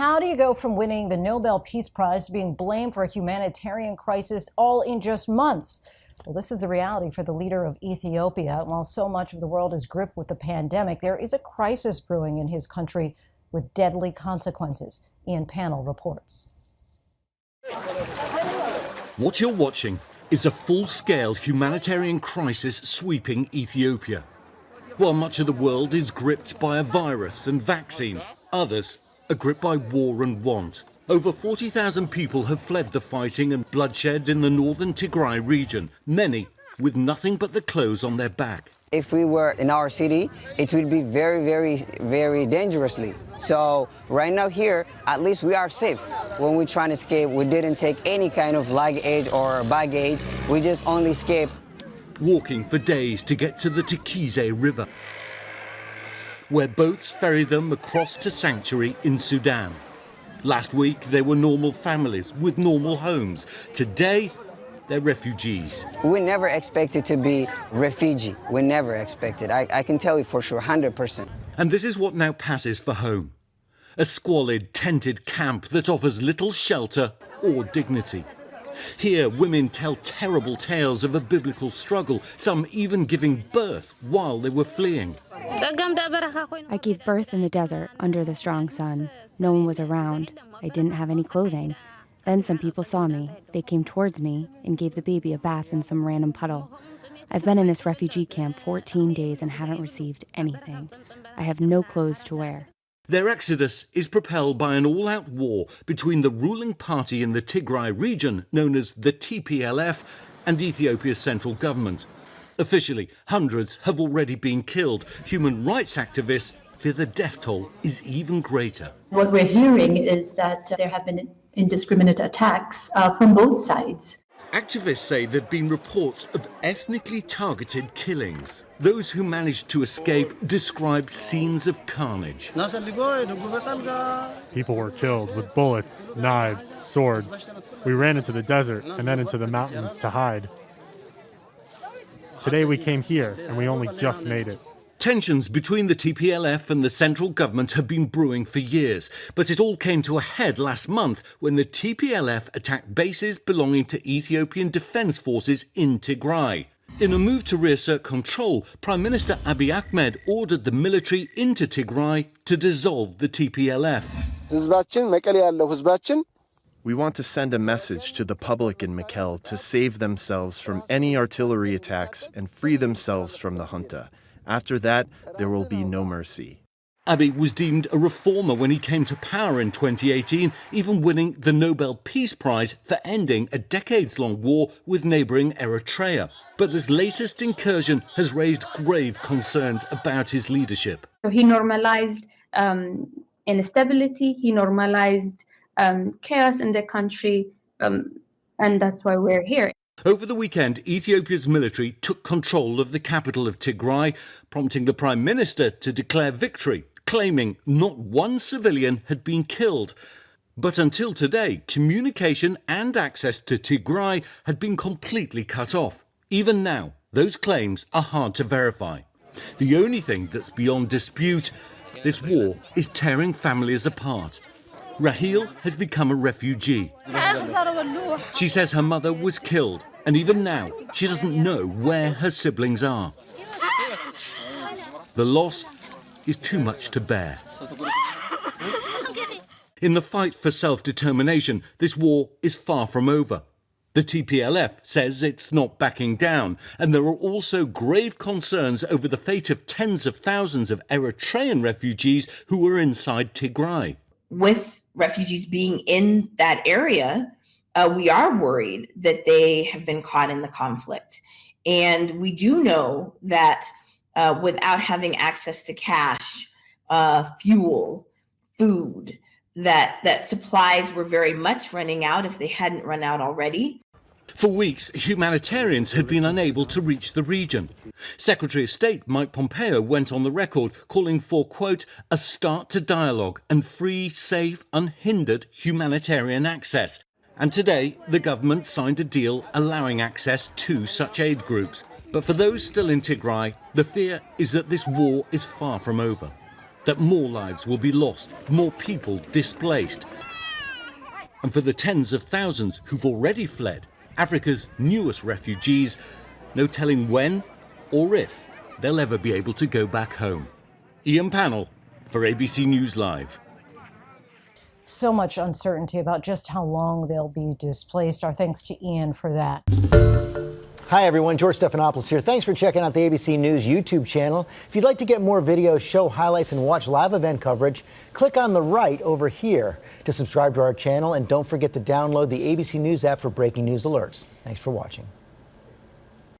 How do you go from winning the Nobel Peace Prize to being blamed for a humanitarian crisis all in just months? Well, this is the reality for the leader of Ethiopia. While so much of the world is gripped with the pandemic, there is a crisis brewing in his country with deadly consequences. Ian Panel reports. What you're watching is a full-scale humanitarian crisis sweeping Ethiopia. While much of the world is gripped by a virus and vaccine, others are gripped by war and want. Over 40,000 people have fled the fighting and bloodshed in the northern Tigray region, many with nothing but the clothes on their back. If we were in our city, it would be very dangerously. So right now here, at least we are safe. When we try to escape, we didn't take any kind of luggage or baggage. We just only escaped. Walking for days to get to the Tigray River, where boats ferry them across to sanctuary in Sudan. Last week, they were normal families with normal homes. Today, they're refugees. We never expected to be refugee. We never expected. I can tell you for sure, 100%. And this is what now passes for home. A squalid, tented camp that offers little shelter or dignity. Here, women tell terrible tales of a biblical struggle, some even giving birth while they were fleeing. I gave birth in the desert under the strong sun. No one was around. I didn't have any clothing. Then some people saw me. They came towards me and gave the baby a bath in some random puddle. I've been in this refugee camp 14 days and haven't received anything. I have no clothes to wear. Their exodus is propelled by an all-out war between the ruling party in the Tigray region, known as the TPLF, and Ethiopia's central government. Officially, hundreds have already been killed. Human rights activists fear the death toll is even greater. What we're hearing is that there have been indiscriminate attacks from both sides. Activists say there have been reports of ethnically targeted killings. Those who managed to escape described scenes of carnage. People were killed with bullets, knives, swords. We ran into the desert and then into the mountains to hide. Today we came here and we only just made it. Tensions between the TPLF and the central government have been brewing for years, but it all came to a head last month when the TPLF attacked bases belonging to Ethiopian defence forces in Tigray. In a move to reassert control, Prime Minister Abiy Ahmed ordered the military into Tigray to dissolve the TPLF. We want to send a message to the public in Mekelle to save themselves from any artillery attacks and free themselves from the junta. After that, there will be no mercy. Abiy was deemed a reformer when he came to power in 2018, even winning the Nobel Peace Prize for ending a decades-long war with neighbouring Eritrea. But this latest incursion has raised grave concerns about his leadership. So he normalized instability, he normalized chaos in the country, and that's why we're here. Over the weekend, Ethiopia's military took control of the capital of Tigray, prompting the Prime Minister to declare victory, claiming not one civilian had been killed. But until today, communication and access to Tigray had been completely cut off. Even now, those claims are hard to verify. The only thing that's beyond dispute, this war is tearing families apart. Rahil has become a refugee. She says her mother was killed, and even now, she doesn't know where her siblings are. The loss is too much to bear. In the fight for self-determination, this war is far from over. The TPLF says it's not backing down, and there are also grave concerns over the fate of tens of thousands of Eritrean refugees who are inside Tigray. With refugees being in that area, we are worried that they have been caught in the conflict. And we do know that without having access to cash, fuel, food, that supplies were very much running out if they hadn't run out already. For weeks, humanitarians had been unable to reach the region. Secretary of State Mike Pompeo went on the record calling for, quote, a start to dialogue and free, safe, unhindered humanitarian access. And today, the government signed a deal allowing access to such aid groups. But for those still in Tigray, the fear is that this war is far from over. that more lives will be lost, more people displaced. And for the tens of thousands who've already fled, Africa's newest refugees, no telling when or if they'll ever be able to go back home. Ian Pannell for ABC News Live. So much uncertainty about just how long they'll be displaced. Our thanks to Ian for that. Hi, everyone. George Stephanopoulos here. Thanks for checking out the ABC News YouTube channel. If you'd like to get more videos, show highlights, and watch live event coverage, click on the right over here to subscribe to our channel. And don't forget to download the ABC News app for breaking news alerts. Thanks for watching.